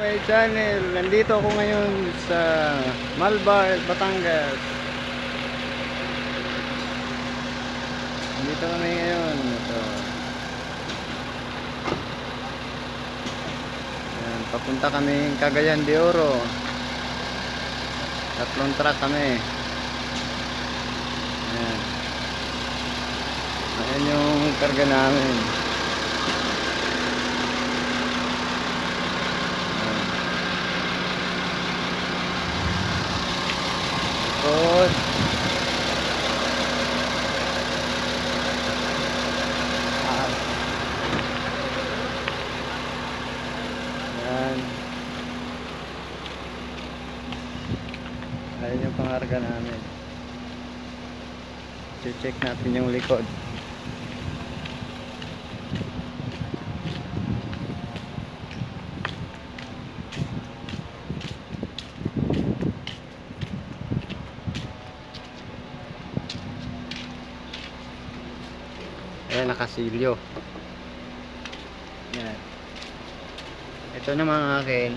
My channel, nandito ako ngayon sa Malbar, Batangas. Nandito kami ngayon. Ito. Ayan, papunta kami Cagayan de Oro. 3 truck kami. Ayan. Ayan yung karga namin. Good. Ayan. Ayan yung pangarga namin. Check natin yung likod. Ayan, nakasilyo. Ayan. Ito naman akin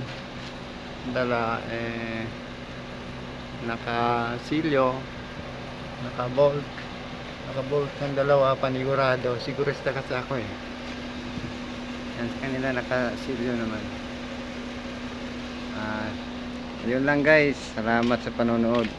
dala, nakasilyo, nakabolt ng dalawa, panigurado. Sigurista kasi ako eh. Yan, sa kanila nakasilyo naman. Yun lang guys, salamat sa panonood.